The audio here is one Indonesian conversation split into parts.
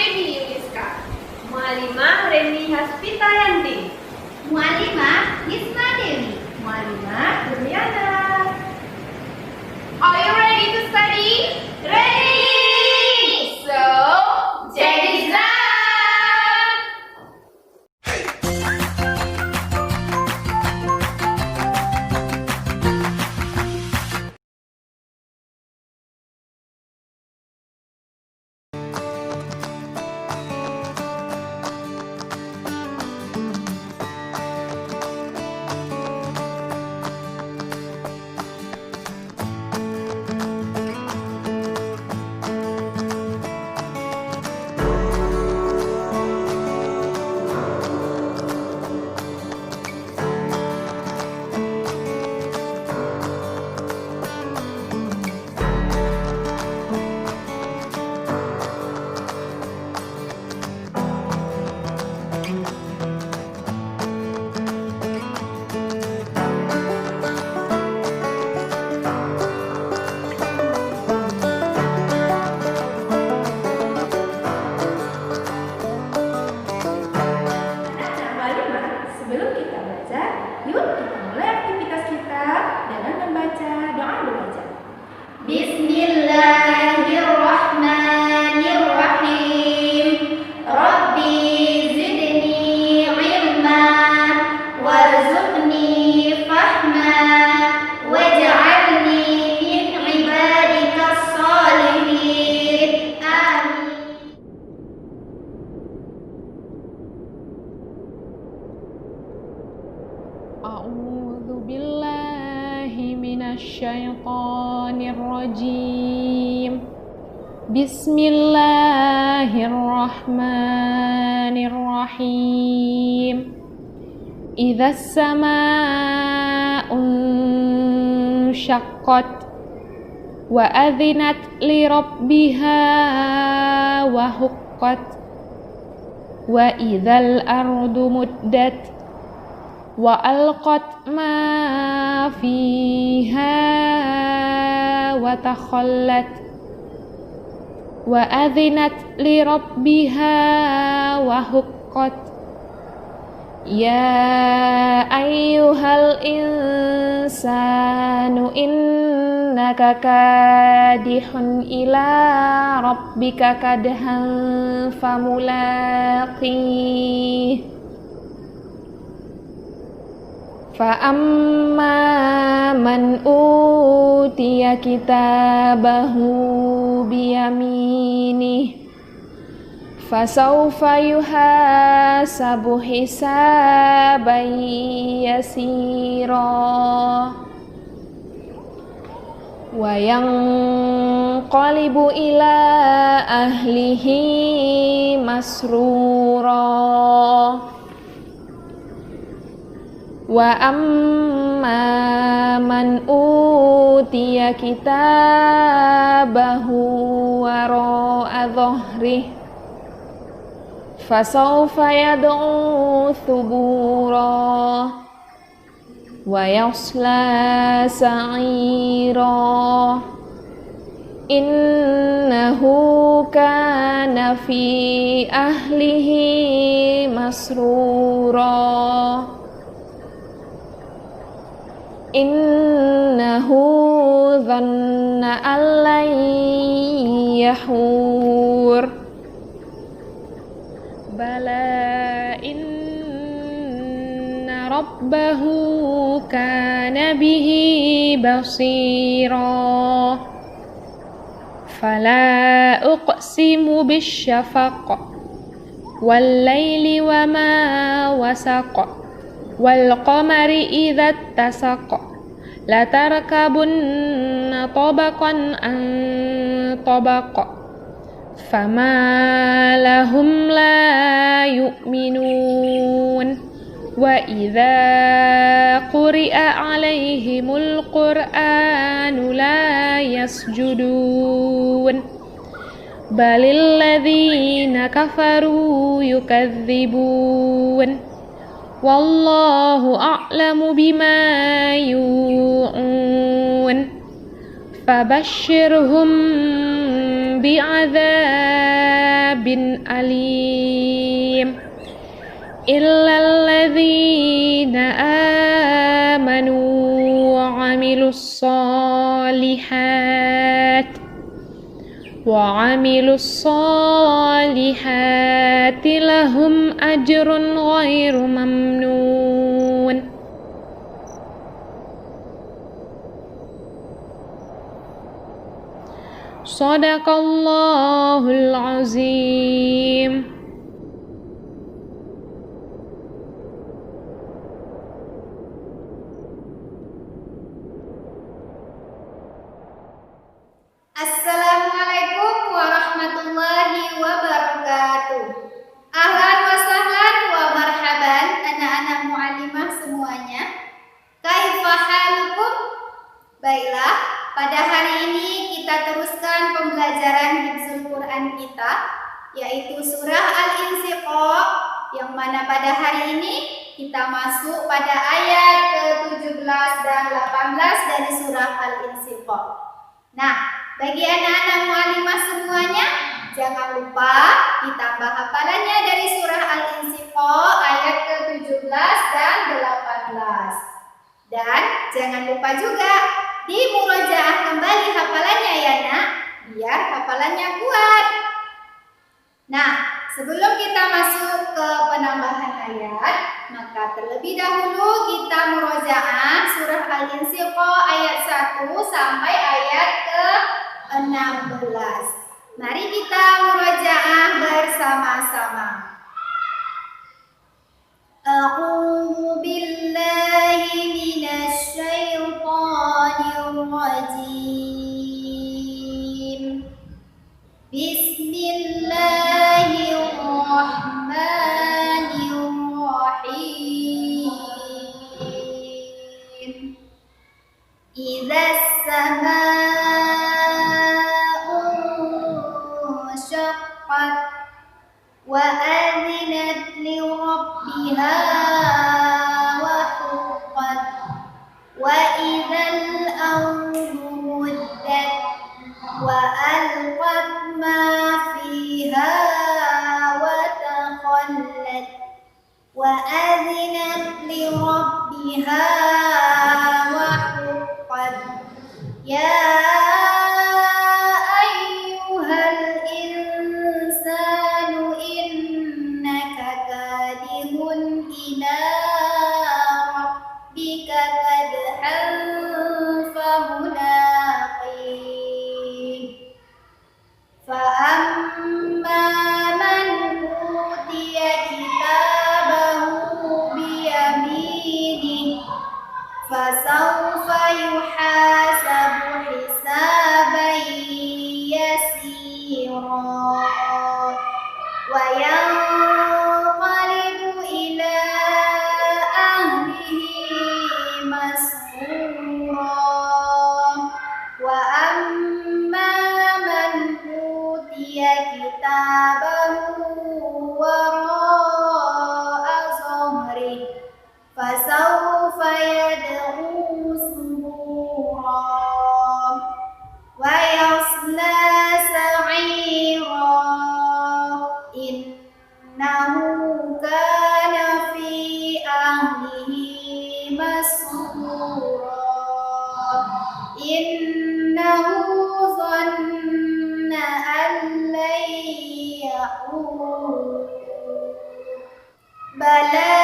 Febi Yuliska, Mualimah Reni Haspitayanti, Mualimah Nisma Dewi, Mualimah Duryana. Are you ready to study? Ready! So, jadi Zan! Sebelum kita baca, yuk kita mulai aktivitas kita dengan membaca doa belajar. Bismillahirrahmanirrahim. Rabbi zidni ilma warzuqni fahma waj'alni min ibadikas sholihin. Amin. A'udzu billahi minasyaitonir rajim. Bismillahirrahmanirrahim. Idzas samaa'u syaqqat wa adzinat li rabbiha wa huqqat wa idzal ardu muddat wa alqat ma fiha wa takhallat wa adzinat li rabbiha wa huqqat. Ya ayyuhal insanu innaka kadihun ila rabbika kadhan famulaqih. Fa'amma man utiya kitabahu biyaminih fasawfa yuhasabu hisaban yasira wa yanqalibu ila ahlihi masrura. Wa amma man utiya kitabahu wara'a dhahrih fasawfa yad'u thubura wa yasla sa'ira innahu kana fi ahlihi masrura. Innahu dhanna an lan yahur bala inna rabbahu kana bihi basira. Fala uqsimu bisyafaq wal laili wa ma wasaq wal qamari idza tasaq la tarkabunna tabaqan an tabaq fama lahum la yu'minun wa idza quri'a alaihimul qur'anu la yasjudun balil ladzina kafaru yukadzibun wallahu a'lamu bima yu'un fabashshirhum bi'adzabin عذاب أليم إلا الذين آمنوا وعملوا الصالحات لهم أجر غير ممنون. Sadaqallahul azim. Assalamualaikum warahmatullahi wabarakatuh. Ahlan wa sahlan wa marhaban anak-anak mu'allimah semuanya. Kaifa halukum? Baiklah, pada hari ini kita teruskan pembelajaran hifdzul Quran kita, yaitu surah Al-Insyiqaq, yang mana pada hari ini kita masuk pada ayat ke-17 dan 18 dari surah Al-Insyiqaq. Nah, bagi anak-anak mu'allimah semuanya, jangan lupa ditambah hafalannya dari surah Al-Insyiqaq ayat ke-17 dan 18. Dan jangan lupa juga dimurojaah kembali hafalannya ya nak, biar hafalannya kuat. Nah, sebelum kita masuk ke penambahan ayat, maka terlebih dahulu kita murojaah surah Al-Insyiqaq ayat 1 sampai ayat ke-16. Mari kita murojaah bersama-sama. A'udzu billahi minasy syaithanir rajim. Bismillahirrahmanirrahim. Idzas samaa'u syaqqat wa adzinat li rabbiha wa huqqat wa idzal ardu muddat wa alqat ma fiha wa taqallat wa adzinat li rabbiha wa huqqat. Ya ayyuhal insanu innaka kadihun ila rabbika kadhan famulaqih. Fa'amma man utiya kitabahu biyaminih fasawfa yuhasabu hisaban yasira wa yanqalibu ila ahlihi masrura. Wa amma man utiya kitabahu wara'a zahrihi fasawfa yad'u subura wa yasla sa'ira innahu kana fi ahlihi masrura innahu dhanna an lan yahur bala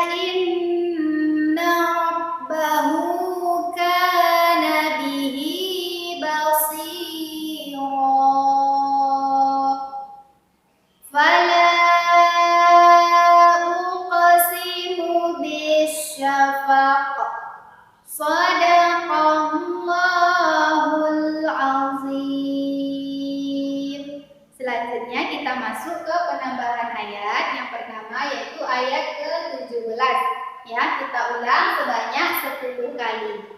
inna rabbahu kana bihi basira fala uqsimu bisyafaq. Sadaqallahul azim. Selanjutnya kita masuk ke penambahan ayat yang pertama, yaitu ayat ke-17. Ya, kita ulang sebanyak 10 kali.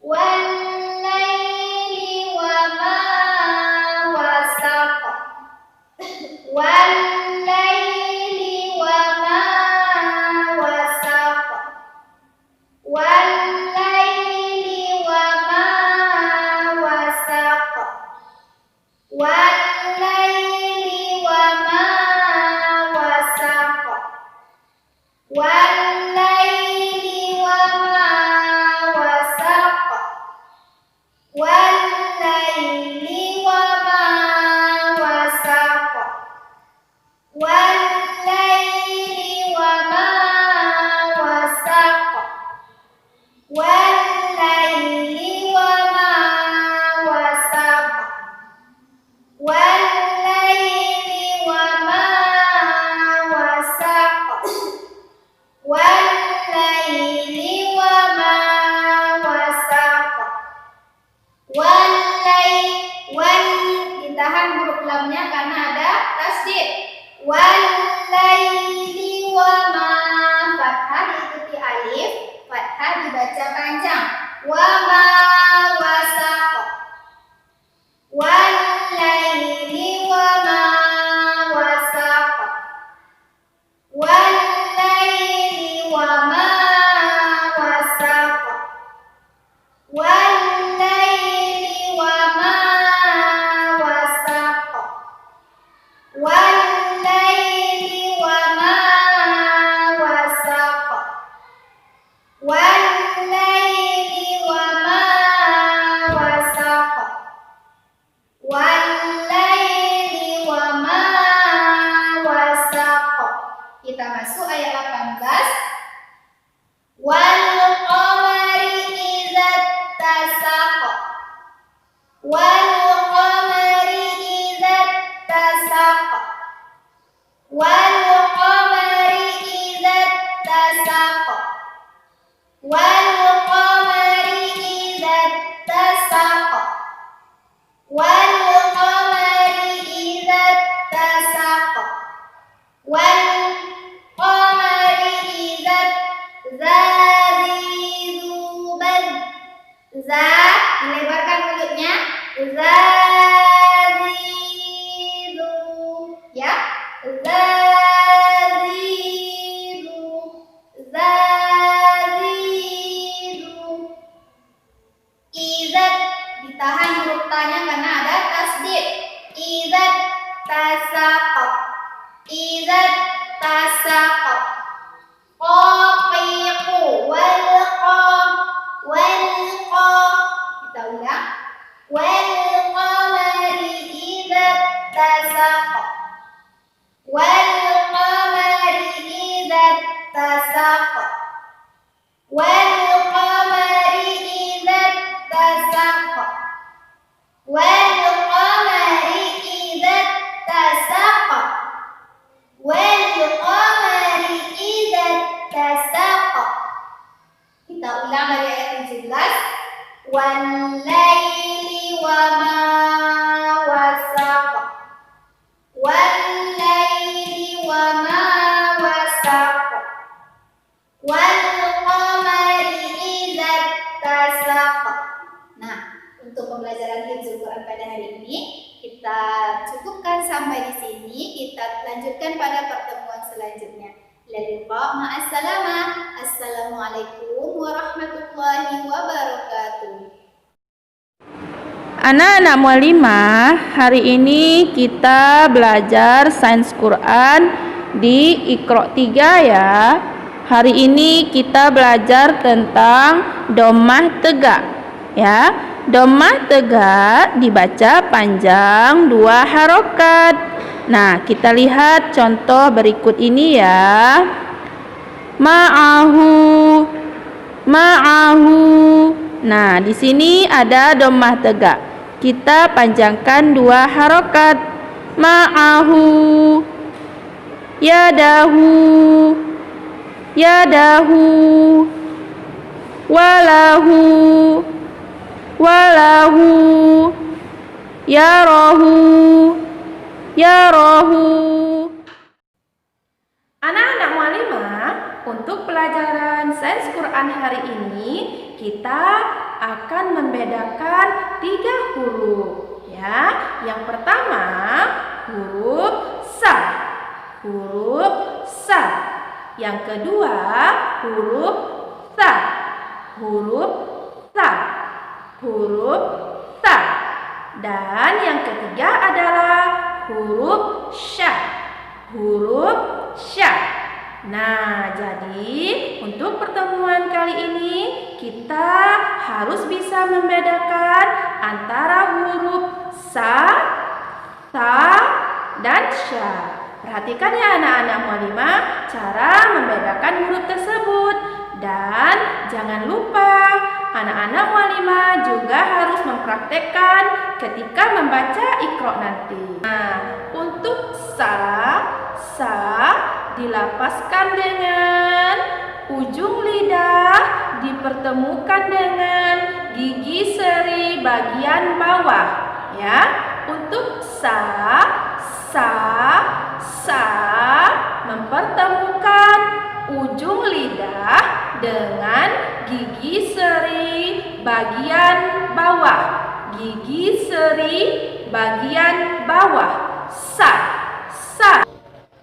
Wal-laili wa ma wasaq. Wal-laili wa ma wasaq. Wal-laili wa ma wasaq. Wal huruf lamnya karena ada tasdid. Wal-laili wa ma, fathah diikuti alif, fathah dibaca panjang. Wa ma wasaq. Wal-laili wa ma wasaq. Wal-laili wa ma wasaq. Wal-laili wa ma wasaq. Wal-laili wa ma wasaq. Wal-laili wa ma wasaq. Wal-laili wa ma wasaq. Kita masuk ayat 18. Wal qamari idza tasaq. Wal qamari idza tasaq. Wal qamari idza tasaq. Wal qamari idza tasaq. Wal qamari idza tasaq. Wal qamari idza zazizubad. Za, dilebarkan mulutnya. Zazizu, ya. Zazizu, zazizu. Izat, ditahan huruf tanya karena ada tasdid. Izat tasaqat. Izat tasaqat. Qaqiqu wal qam wal qam. Kita ulang. Wal qamari idza tasaqat. Wal qamari idza tasaqat. Wal qamari idza tasaqat. Wal qamari idza tasaqat. Wal qamari idza tasaqat. Kita ulang dari ayat 17. Wal laili wa ma wasaq. Wal laili wa ma wasaq. Wal qamari idza tasaq. Nah, untuk pembelajaran hifdzul Quran pada hari ini kita cukupkan sampai di sini. Kita lanjutkan pada pertemuan selanjutnya. Ma'assalamah. Assalamualaikum warahmatullahi wabarakatuh. Anak-anak mualimah, hari ini kita belajar sains Quran di Iqra 3 ya. Hari ini kita belajar tentang dhammah tegak ya. Dhammah tegak dibaca panjang 2 harokat. Nah, kita lihat contoh berikut ini ya. Ma'ahu, ma'ahu. Nah, di sini ada dhammah tegak. Kita panjangkan 2 harokat. Ma'ahu, yadahu, yadahu, walahu, walahu, yarahu, yarahu. Anak-anak mualimah, untuk pelajaran sains Quran hari ini kita akan membedakan 3 huruf ya. Yang pertama huruf sa, huruf sa. Yang kedua huruf sa, huruf sa, huruf sa. Dan yang ketiga adalah huruf sya, huruf sya. Nah, jadi untuk pertemuan kali ini kita harus bisa membedakan antara huruf sa, dan sya. Perhatikan ya anak-anak mualimah cara membedakan huruf tersebut. Dan jangan lupa anak-anak mualimah juga harus mempraktekkan ketika membaca Iqra nanti. Nah, untuk sa dilapaskan dengan ujung lidah dipertemukan dengan gigi seri bagian bawah ya. untuk sa, mempertemukan ujung lidah dengan gigi seri bagian bawah. Gigi seri bagian bawah. Sa.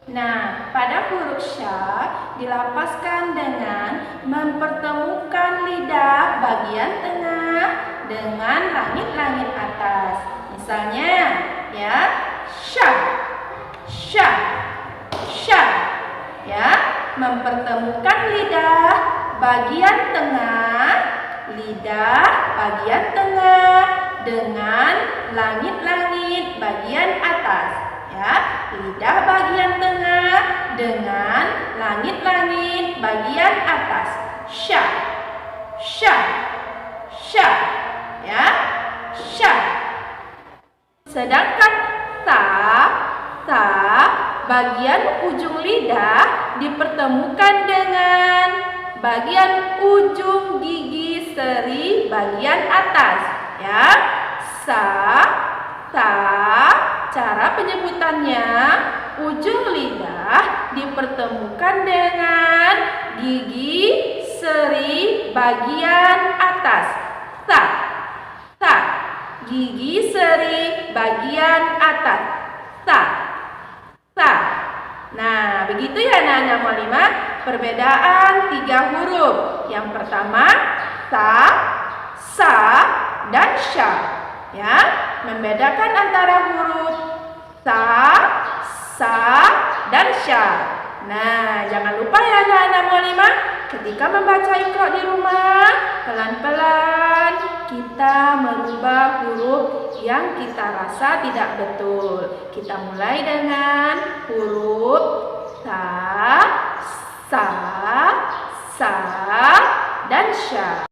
Nah, pada huruf sya dilapaskan dengan mempertemukan lidah bagian tengah dengan langit-langit atas. Misalnya, ya, sya, ya, mempertemukan lidah bagian tengah dengan langit-langit bagian atas. Ya, lidah bagian tengah dengan langit-langit bagian atas. Sya, ya, sya. Sedangkan ta, bagian ujung lidah dipertemukan dengan bagian ujung gigi seri bagian atas. Ya, ta. Cara penyebutannya, ujung lidah dipertemukan dengan gigi seri bagian atas. Ta. Gigi seri bagian atas. Ta. Nah, begitu ya anak-anak muallimah, perbedaan 3 huruf. Yang pertama, sa, dan sya. Ya, membedakan antara huruf sa, dan sya. Nah, jangan lupa ya anak-anak muallimah, ketika membaca Iqra di rumah, pelan-pelan kita merubah huruf yang kita rasa tidak betul. Kita mulai dengan huruf sa, dan sya.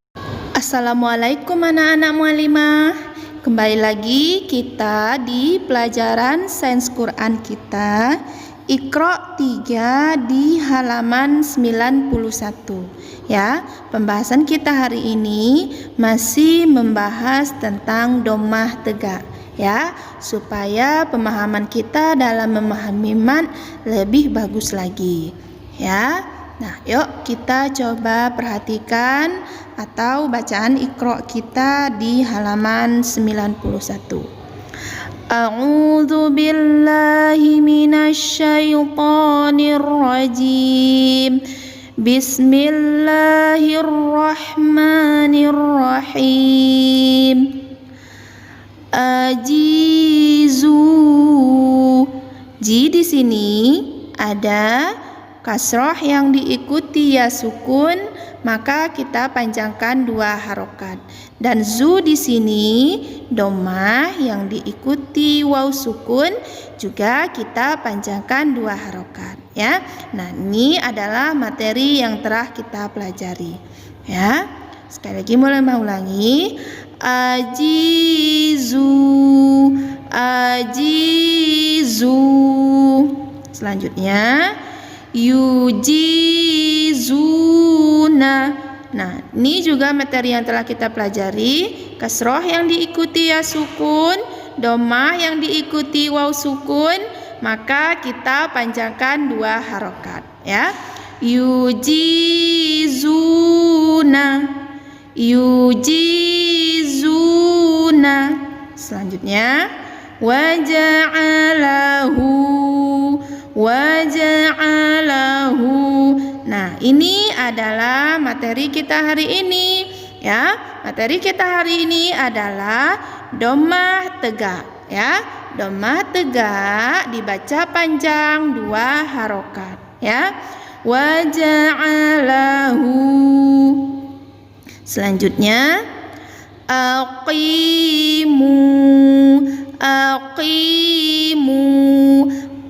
Assalamualaikum anak-anak muallimah. Kembali lagi kita di pelajaran Sains Quran kita, Iqra 3 di halaman 91. Ya, pembahasan kita hari ini masih membahas tentang dhammah tegak, ya, supaya pemahaman kita dalam memahami mat lebih bagus lagi. Ya. Nah, yuk kita coba perhatikan atau bacaan Iqra kita di halaman 91. A'udzu billahi minasyaitonir rajim. Bismillahirrahmanirrahim. Ajizu. Ji di sini ada kasroh yang diikuti ya sukun, maka kita panjangkan 2 harokat. Dan zu di sini dhammah yang diikuti waw sukun, juga kita panjangkan 2 harokat. Ya, nah ini adalah materi yang telah kita pelajari. Ya, sekali lagi mulai ulangi. Ajizu. Selanjutnya yujizuna. Nah, ini juga materi yang telah kita pelajari. Kasroh yang diikuti ya sukun, dhammah yang diikuti waw sukun, maka kita panjangkan 2 harokat. Ya, yujizuna. Selanjutnya waja'alahu. Nah, ini adalah materi kita hari ini. Ya, materi kita hari ini adalah dhammah tegak. Ya, dhammah tegak dibaca panjang 2 harokat. Ya, waja'alahu. Selanjutnya aqimu.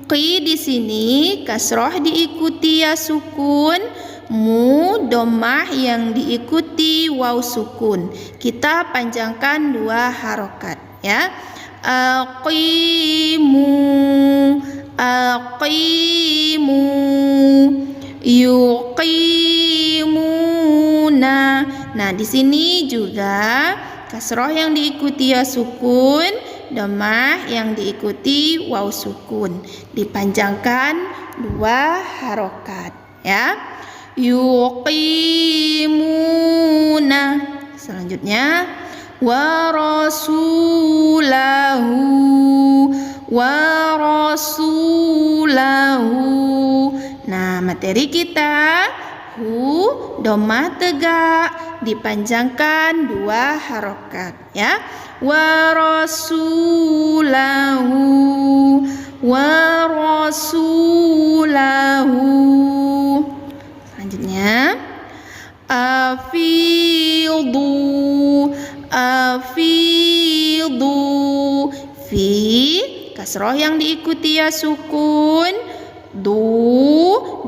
Qi di sini kasroh diikuti ya sukun, mu dhammah yang diikuti waw sukun. Kita panjangkan 2 harokat. Ya, aqimu, yuqimuna. Nah, di sini juga kasroh yang diikuti ya sukun, dhammah yang diikuti waw sukun, dipanjangkan 2 harokat ya. Yuqimuna. Selanjutnya wa rasulahu. Nah, materi kita hu dhammah tegak, dipanjangkan 2 harokat ya. Wa rasulahu. Selanjutnya afidu. Fi kasroh yang diikuti ya sukun,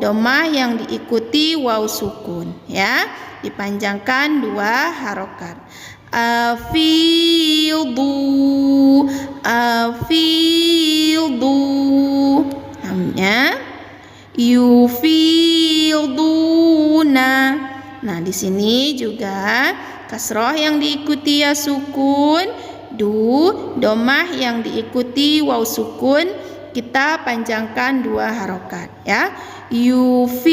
dhammah yang diikuti waw sukun ya, dipanjangkan 2 harokat. Afidu. Namanya yufiduna. Nah, di sini juga kasroh yang diikuti ya sukun, dhammah yang diikuti waw sukun, kita panjangkan 2 harokat ya. Yufiduna.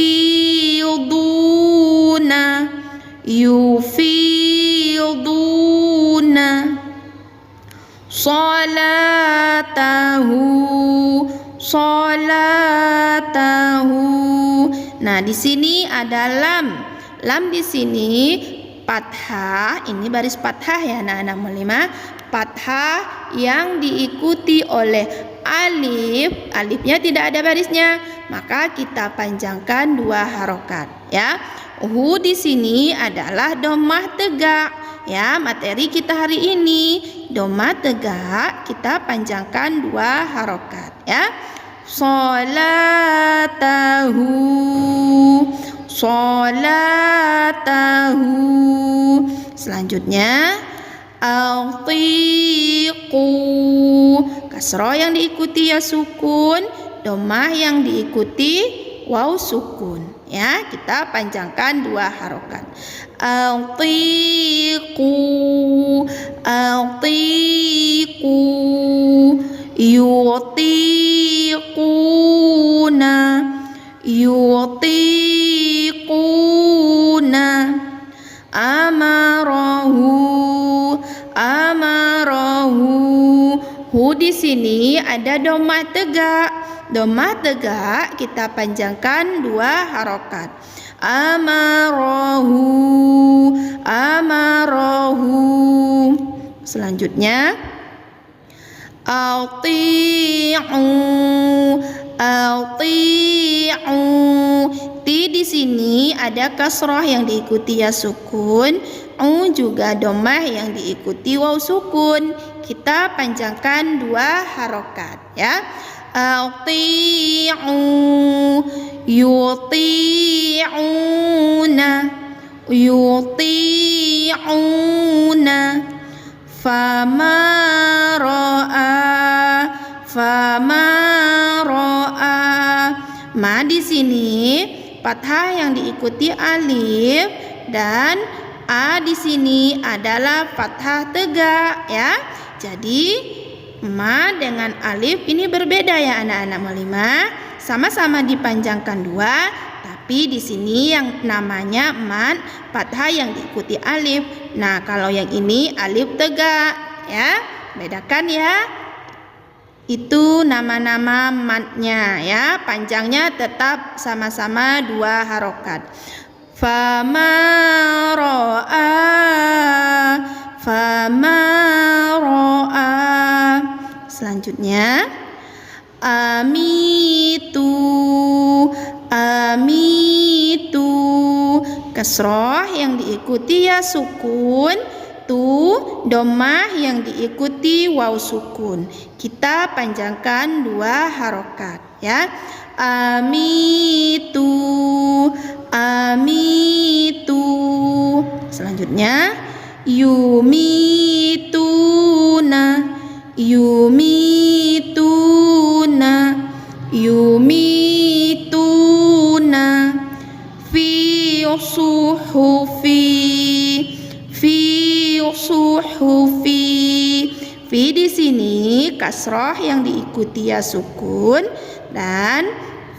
Salatahu. Nah, di sini ada lam. Lam di sini fathah, ini baris fathah ya anak-anak muslimah. Fathah yang diikuti oleh alif, alifnya tidak ada barisnya, maka kita panjangkan 2 harokat ya. Hu di sini adalah dhammah tegak ya. Materi kita hari ini dhammah tegak, kita panjangkan 2 harokat ya. Salatahu. Selanjutnya atiqu. Kasroh yang diikuti ya sukun, dhammah yang diikuti waw sukun ya, kita panjangkan 2 harokat. Atiqu. Yutiquna. Amarahu. Hu di sini ada dhammah tegak. Dhammah tegak kita panjangkan 2 harokat. Amarahu. Selanjutnya ati'u. Ti di sini ada kasroh yang diikuti ya sukun, juga dhammah yang diikuti waw sukun, kita panjangkan 2 harokat ya. Ati'u. Yuti'una. Fama ra'a. Ma di sini fathah yang diikuti alif dan a di sini adalah fathah tegak ya. Jadi ma dengan alif ini berbeda ya anak-anak muslimah. Sama-sama dipanjangkan 2, tapi di sini yang namanya mad fathah yang diikuti alif. Nah, kalau yang ini alif tegak ya. Bedakan ya. Itu nama-nama madnya ya, panjangnya tetap sama-sama 2 harokat. Fama ra'a. Selanjutnya amitu. Kasroh yang diikuti ya sukun, dhammah yang diikuti waw sukun, kita panjangkan 2 harokat ya. Amitu. Selanjutnya yumituna. Fi suhufi. Fi di sini kasroh yang diikuti ya sukun, dan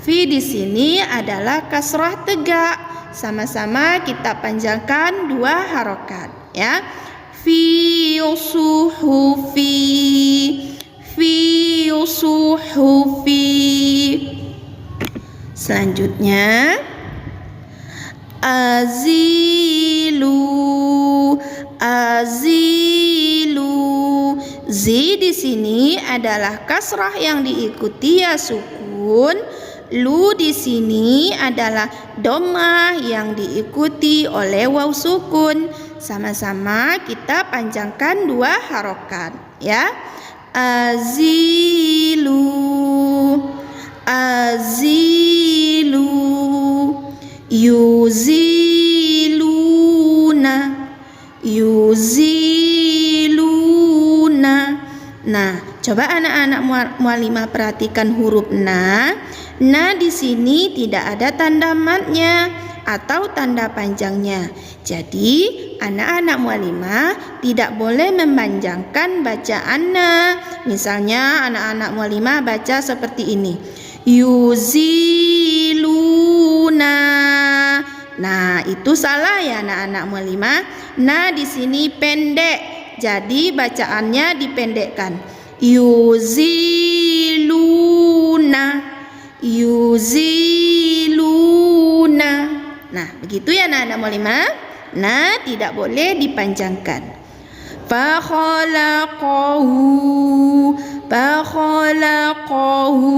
fi di sini adalah kasroh tegak. Sama-sama kita panjangkan 2 harokat ya. Fi suhufi, fi suhufi. Selanjutnya azilu, azilu. Zi di sini adalah kasrah yang diikuti ya sukun. Lu di sini adalah dhammah yang diikuti oleh waw sukun. Sama-sama kita panjangkan 2 harokat ya. Azilu, azilu. Yuziluna, yuziluna. Nah, coba anak-anak mualimah perhatikan huruf na. Na di sini tidak ada tanda matnya atau tanda panjangnya. Jadi, anak-anak mualimah tidak boleh memanjangkan bacaan na. Misalnya anak-anak mualimah baca seperti ini. Yuziluna. Nah, itu salah ya anak-anak mualimah. Nah, di sini pendek. Jadi bacaannya dipendekkan. Yuziluna. Yuziluna. Nah, begitu ya anak-anak mualimah. Nah, tidak boleh dipanjangkan. Fakhalaqahu, fakhalaqahu.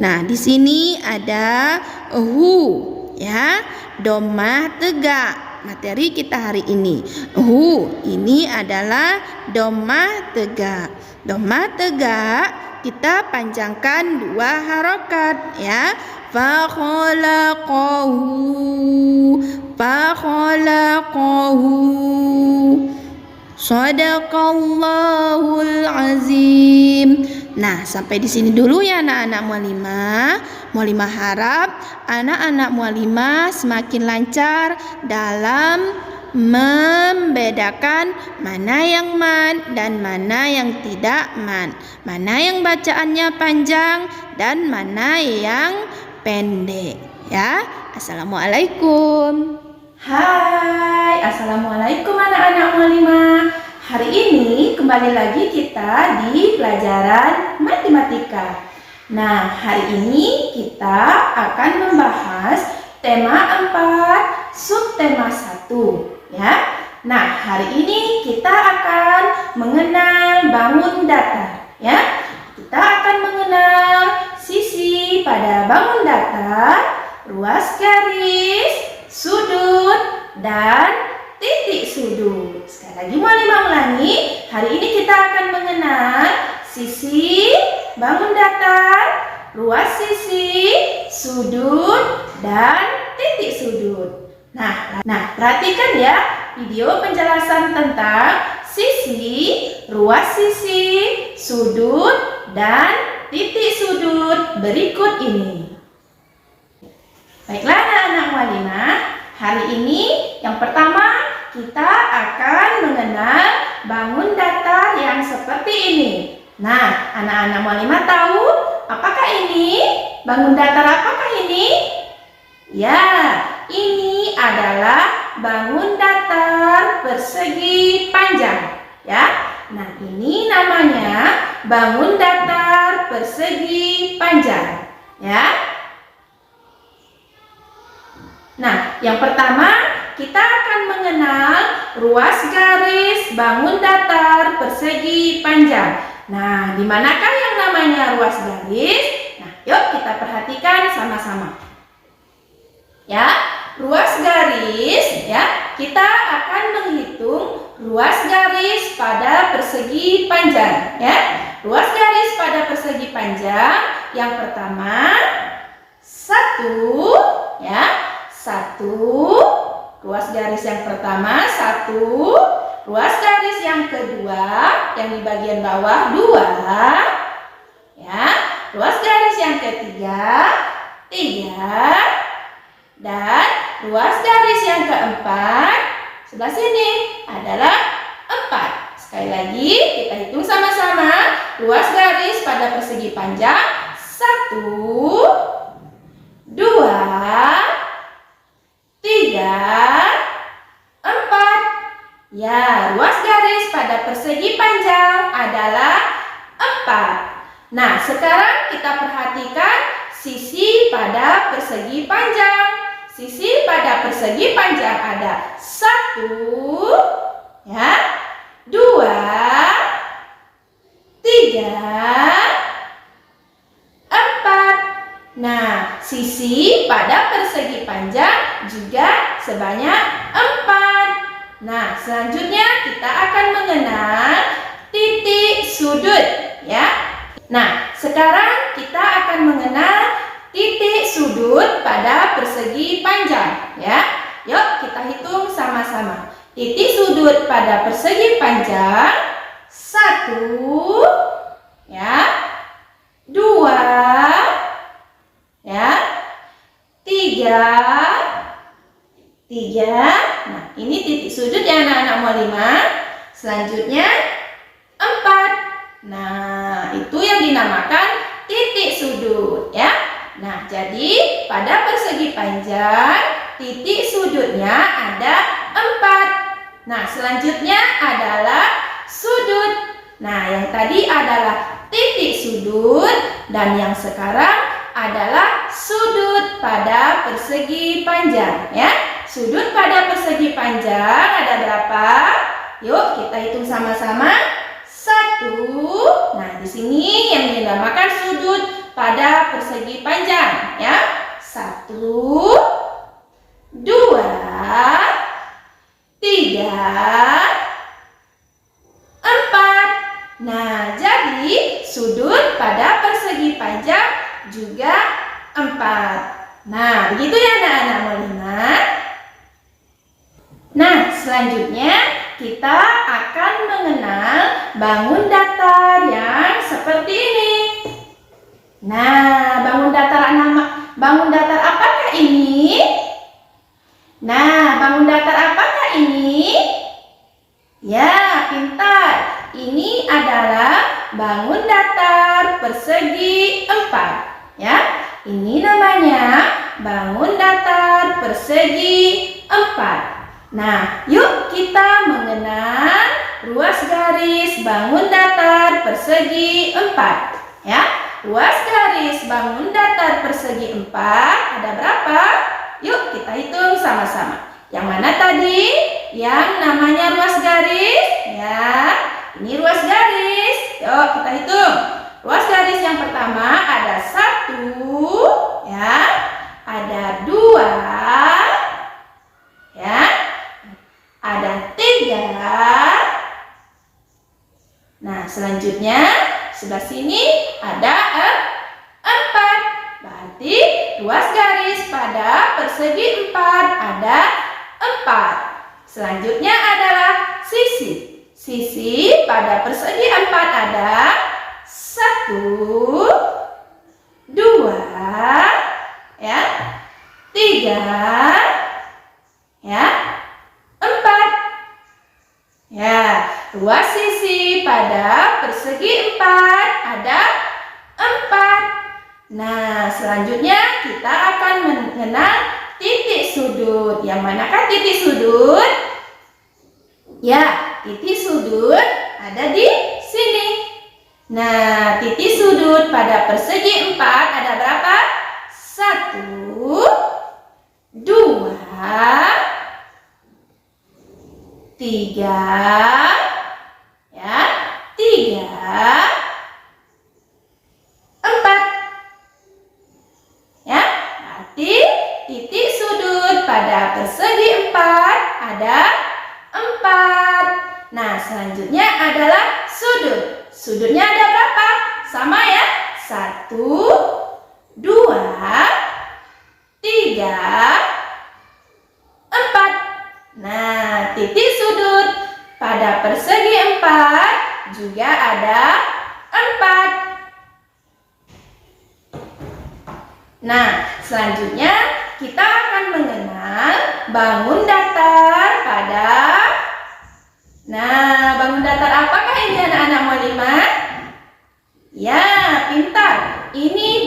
Nah, di sini ada hu ya, dhammah tegak. Materi kita hari ini. Hu ini adalah dhammah tegak. Dhammah tegak kita panjangkan 2 harokat ya. Fakhalaqahu, fakhalaqahu. Shadaqallahul azim. Nah, sampai di sini dulu ya anak-anak mualimah. Mualimah harap anak-anak mualimah semakin lancar dalam membedakan mana yang mad dan mana yang tidak mad, mana yang bacaannya panjang dan mana yang pendek ya. Assalamualaikum. Hai, assalamualaikum anak-anak mualimah. Hari ini kembali lagi kita di pelajaran matematika. Nah, hari ini kita akan membahas tema 4, subtema 1 ya. Nah, hari ini kita akan mengenal bangun datar ya. Kita akan mengenal sisi pada bangun datar, ruas garis, sudut, dan titik sudut. Sekali lagi mualimah ulangi, hari ini kita akan mengenal sisi, bangun datar, ruas sisi, sudut, dan titik sudut. Nah, perhatikan ya video penjelasan tentang sisi, ruas sisi, sudut, dan titik sudut berikut ini. Baiklah anak-anak mualimah, hari ini yang pertama kita akan mengenal bangun datar yang seperti ini. Nah, anak-anak mualimah tahu apakah ini? Bangun datar apakah ini? Ya, ini adalah bangun datar persegi panjang. Ya, nah ini namanya bangun datar persegi panjang. Ya. Nah, yang pertama kita akan mengenal ruas garis bangun datar persegi panjang. Nah, di manakah yang namanya ruas garis? Nah, yuk kita perhatikan sama-sama. Ya, ruas garis ya, kita akan menghitung ruas garis pada persegi panjang ya. Ruas garis pada persegi panjang yang pertama 1 ya. 1, ruas garis yang pertama 1, ruas garis yang kedua yang di bagian bawah 2 ya, ruas garis yang ketiga 3, dan ruas garis yang keempat sebelah sini adalah 4. Sekali lagi kita hitung sama-sama. ruas garis pada persegi panjang 1, 2, 3, 4. Ya, ruas garis pada persegi panjang adalah 4. Nah, sekarang kita perhatikan sisi pada persegi panjang. Sisi pada persegi panjang ada 1, ya, 2, 3, 4. Nah, sisi pada persegi panjang juga sebanyak 4. Nah, selanjutnya kita akan mengenal titik sudut, ya. Nah, sekarang kita akan mengenal titik sudut pada persegi panjang, ya. Yuk kita hitung sama-sama. Titik sudut pada persegi panjang 1, ya, 2, ya, 3. Nah, ini titik sudut ya anak-anak mualimah. Selanjutnya 4. Nah, itu yang dinamakan titik sudut, ya. Nah, jadi pada persegi panjang titik sudutnya ada 4. Nah, selanjutnya adalah sudut. Nah, yang tadi adalah titik sudut dan yang sekarang adalah sudut pada persegi panjang, ya. Sudut pada persegi panjang ada berapa? Yuk kita hitung sama-sama. 1. Nah, di sini yang dinamakan sudut pada persegi panjang, ya. 1, 2, 3, 4. Nah, jadi sudut pada persegi panjang juga 4. Nah, begitu ya anak-anak mualimah. Nah, selanjutnya kita akan mengenal bangun datar yang seperti ini. Nah, bangun datar apakah ini? Nah, bangun datar apakah ini? Ya, pintar. Ini adalah bangun datar persegi 4, ya. Ini namanya bangun datar persegi 4. Nah, yuk kita mengenal ruas garis bangun datar persegi 4, ya. Ruas garis bangun datar persegi 4 ada berapa? Yuk kita hitung sama-sama. Yang mana tadi? Yang namanya ruas garis, ya. Ini ruas garis. Yuk kita hitung. Ruas garis yang pertama ada 1, ya. Ada 2, ya. Ada 3. Nah, selanjutnya sebelah sini ada 4. Berarti ruas garis pada persegi 4 ada 4. Selanjutnya adalah sisi. Sisi pada persegi 4 ada 1, 2, ya, 3, ya, 4. Ya, ruas sisi pada persegi 4 ada 4. Nah, selanjutnya kita akan mengenal titik sudut. Yang manakah titik sudut? Ya, titik sudut ada di sini. Nah, titik sudut pada persegi 4 ada berapa? 1, 2, 3, ya, 3, 4. Ya, berarti titik sudut pada persegi 4 ada 4. Nah, selanjutnya adalah sudut. Sudutnya ada berapa? Sama ya. 1, 2, 3, 4. Nah, titik sudut pada persegi 4 juga ada 4. Nah, selanjutnya kita akan mengenal bangun datar pada. Nah, bangun datar apakah ini anak-anak mualimah?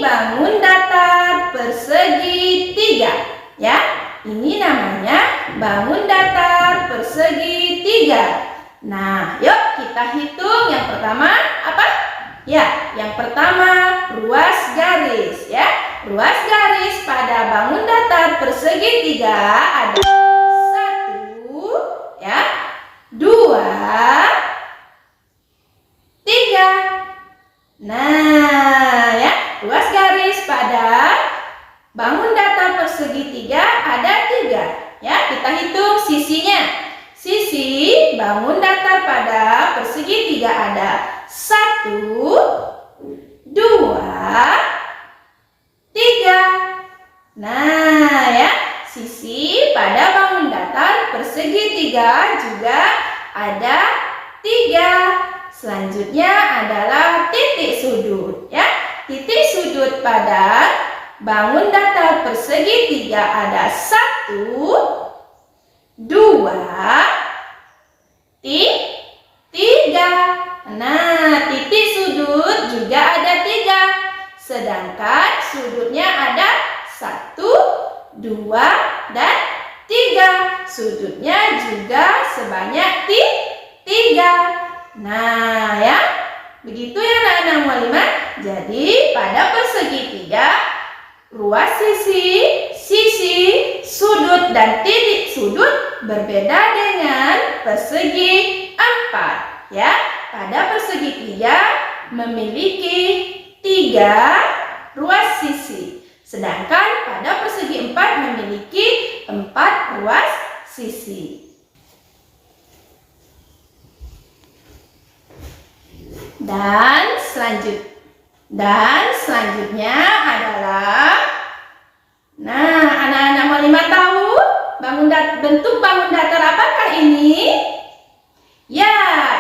bangun datar persegi 3. Ya, ini namanya bangun datar persegi 3. Nah, yuk kita hitung yang pertama apa? Ya, yang pertama ruas garis ya. Ruas garis pada bangun datar persegi 3 ada 1, ya, 2, 3. Nah, ya, ruas garis pada bangun datar persegi 3 ada 3. Ya, kita hitung sisinya. Sisi bangun datar pada persegi 3 ada 1, 2, 3. Nah, ya, sisi pada bangun datar persegi 3 juga ada 3. Selanjutnya adalah titik sudut, ya. Titik sudut pada bangun datar persegi 3 ada 1, 2, 3. Nah, titik sudut juga ada 3. Sedangkan sudutnya ada 1, 2, dan 3. Sudutnya juga sebanyak 3. Nah, ya, begitu ya anak-anak mualimah. Jadi pada persegi 3, ruas sisi, sudut, dan titik sudut berbeda dengan persegi 4. Ya, pada persegi 3 memiliki 3 ruas sisi. Sedangkan pada persegi 4 memiliki 4 ruas sisi. Dan selanjutnya adalah, nah, anak-anak mualimah tahu bentuk bangun datar apakah ini? Ya,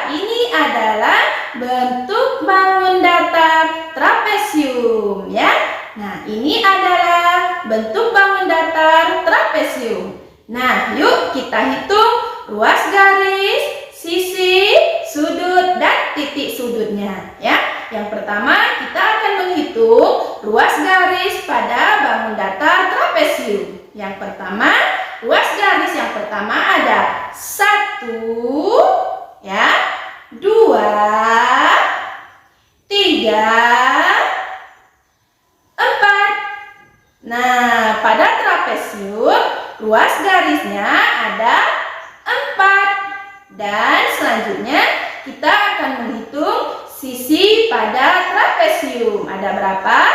ini adalah bentuk bangun datar trapesium, ya. Nah, ini adalah bentuk bangun datar trapesium. Nah, yuk kita hitung ruas garis, sisi, sudut, dan titik sudutnya, ya. Yang pertama kita akan menghitung ruas garis pada bangun datar trapesium. Yang pertama, ruas garis yang pertama ada 1, ya, 2, 3, 4. Nah, pada trapesium ruas garisnya ada 4. Dan selanjutnya kita akan menghitung sisi pada trapesium. Ada berapa?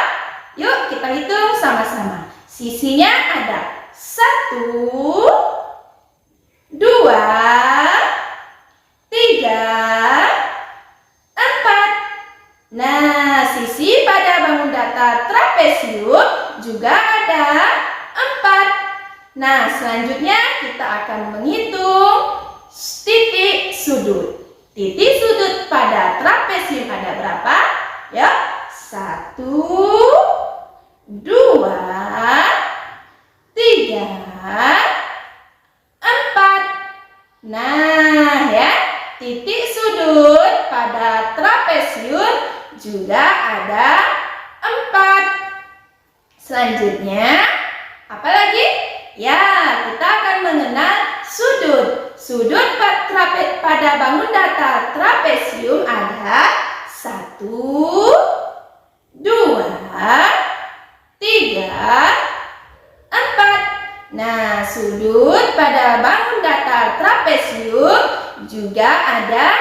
Yuk kita hitung sama-sama. Sisinya ada 1, 2, 3, 4. Nah, sisi pada bangun datar trapesium juga ada 4. Nah, selanjutnya kita akan menghitung titik sudut. Titik sudut pada trapesium ada berapa? Ya, 1, 2, 3, 4. Nah, ya, titik sudut pada trapesium juga ada 4. Selanjutnya, apa lagi? Ya, kita akan mengenal sudut. Sudut pada bangun datar trapesium ada 1, 2, 3, 4. Nah, sudut pada bangun datar trapesium juga ada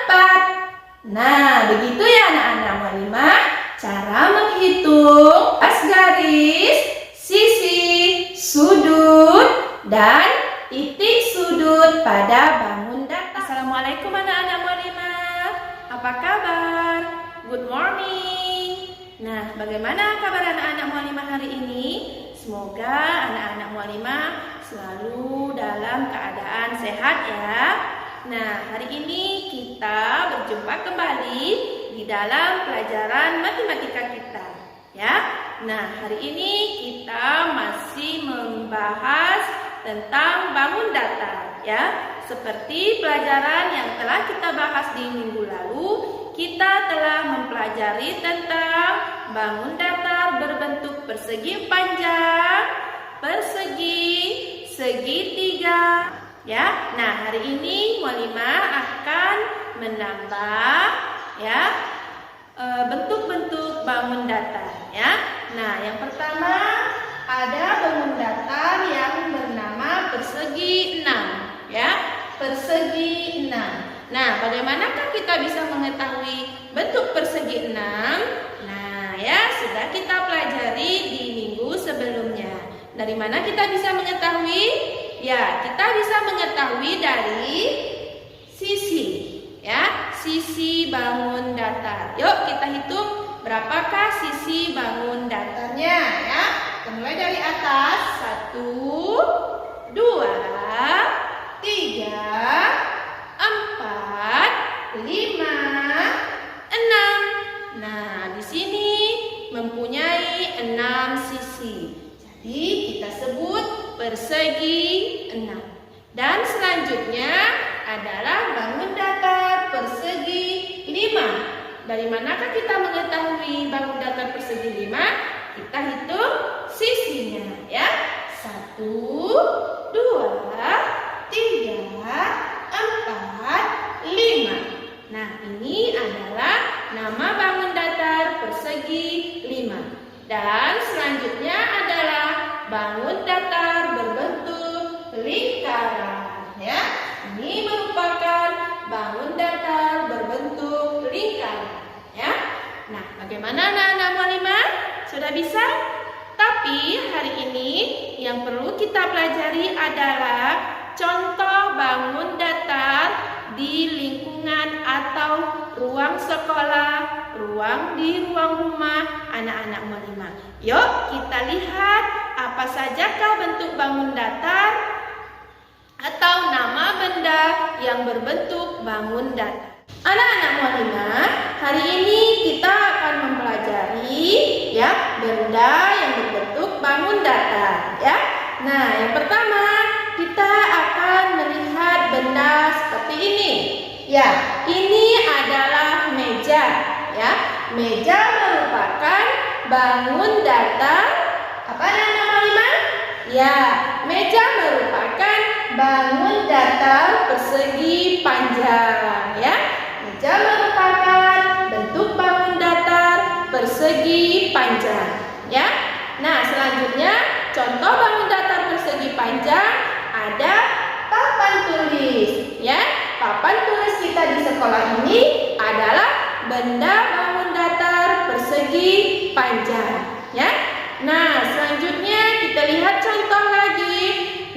4. Nah, begitu ya anak-anak mualimah cara menghitung ruas garis, sisi, sudut, dan titik sudut pada bangun datar. Assalamualaikum anak-anak mualimah. Apa kabar? Good morning. Nah, bagaimana kabar anak-anak mualimah hari ini? Semoga anak-anak mualimah selalu dalam keadaan sehat ya. Nah, hari ini kita berjumpa kembali di dalam pelajaran matematika kita ya. Nah, hari ini kita masih membahas tentang bangun datar ya. Seperti pelajaran yang telah kita bahas di minggu lalu, kita telah mempelajari tentang bangun datar persegi panjang, persegi, segitiga. Ya, nah hari ini Mualimah akan menambah ya bentuk-bentuk bangun datar ya. Nah, yang pertama ada bangun datar yang bernama persegi 6 ya, persegi 6. Nah, bagaimanakah kita bisa mengetahui bentuk persegi 6? Nah, ya sudah kita pelajari di minggu sebelumnya. Dari mana kita bisa mengetahui? Ya, kita bisa mengetahui dari sisi ya, sisi bangun datar. Yuk kita hitung berapakah sisi bangun datarnya ya. Kita mulai dari atas. 1, 2, 3, 4, 5, 6. Nah, di sini mempunyai 6 sisi. Jadi kita sebut persegi 6. Dan selanjutnya adalah bangun datar persegi 5. Dari manakah kita mengetahui bangun datar persegi 5? Kita hitung sisinya ya. 1, 2, 3, 4, 5. Nah, ini adalah nama bangun datar persegi 5. Dan selanjutnya adalah bangun datar berbentuk lingkaran ya. Ini merupakan bangun datar berbentuk lingkaran ya. Nah, bagaimana anak-anak Mualimah? Sudah bisa? Tapi hari ini yang perlu kita pelajari adalah contoh bangun datar di lingkungan atau ruang sekolah, di ruang rumah anak-anak Mualimah. Yuk kita lihat apa sajakah bentuk bangun datar atau nama benda yang berbentuk bangun datar. Anak-anak Mualimah, hari ini kita akan mempelajari ya benda yang berbentuk bangun datar ya. Nah, yang pertama kita akan melihat benda seperti ini. Ya, ini adalah meja ya. Meja merupakan bangun datar apa anak-anak Mualimah? Ya, meja merupakan bangun datar persegi panjang ya. Meja merupakan bentuk bangun datar persegi panjang ya. Nah, selanjutnya contoh bangun datar persegi panjang ada papan tulis ya. Papan tulis kita di sekolah ini adalah benda bangun datar persegi panjang ya. Nah, selanjutnya kita lihat contoh lagi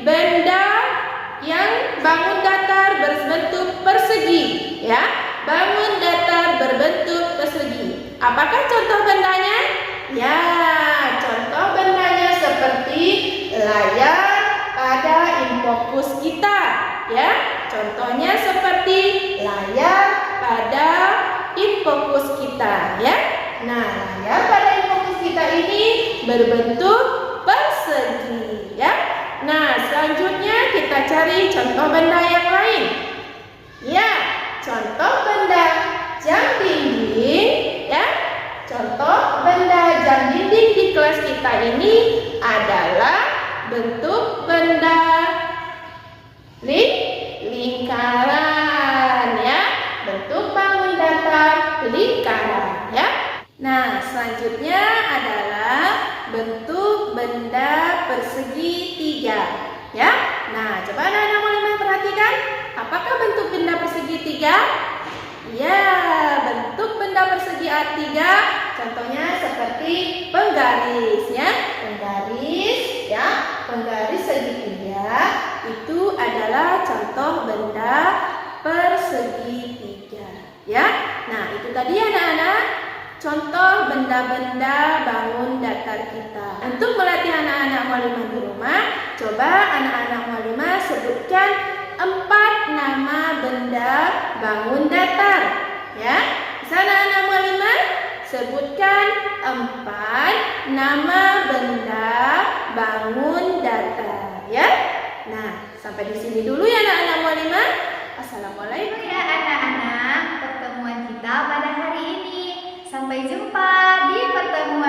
benda yang bangun datar berbentuk persegi ya. Bangun datar berbentuk persegi. Apakah contoh bendanya? Ya, contoh bendanya seperti layar pada infokus kita ya. Contohnya seperti layar pada infokus kita ya. Nah, layar pada infokus kita ini berbentuk persegi ya. Nah, selanjutnya kita cari contoh benda yang lain. Ya, contoh benda jam dinding ya. Contoh benda jam dinding di kelas kita ini adalah bentuk benda lingkaran ya. Bentuk bangun datar lingkaran ya. Nah, selanjutnya adalah bentuk benda persegi 3 ya. Nah, coba anak-anak Mualimah perhatikan, apakah bentuk benda persegi 3? Ya, bentuk benda persegi A3 contohnya seperti penggaris ya. Penggaris ya, penggaris segitiga itu adalah contoh benda persegi 3 ya. Nah, itu tadi anak-anak contoh benda-benda bangun datar kita. Untuk melatih anak-anak Mualimah di rumah, coba anak-anak Mualimah sebutkan 4 nama benda bangun datar ya. Bisa anak-anak Mualimah sebutkan 4 nama benda bangun datar ya. Nah, sampai di sini dulu ya anak-anak Mualimah. Assalamualaikum Ya anak-anak, pertemuan kita pada hari ini. Sampai jumpa di pertemuan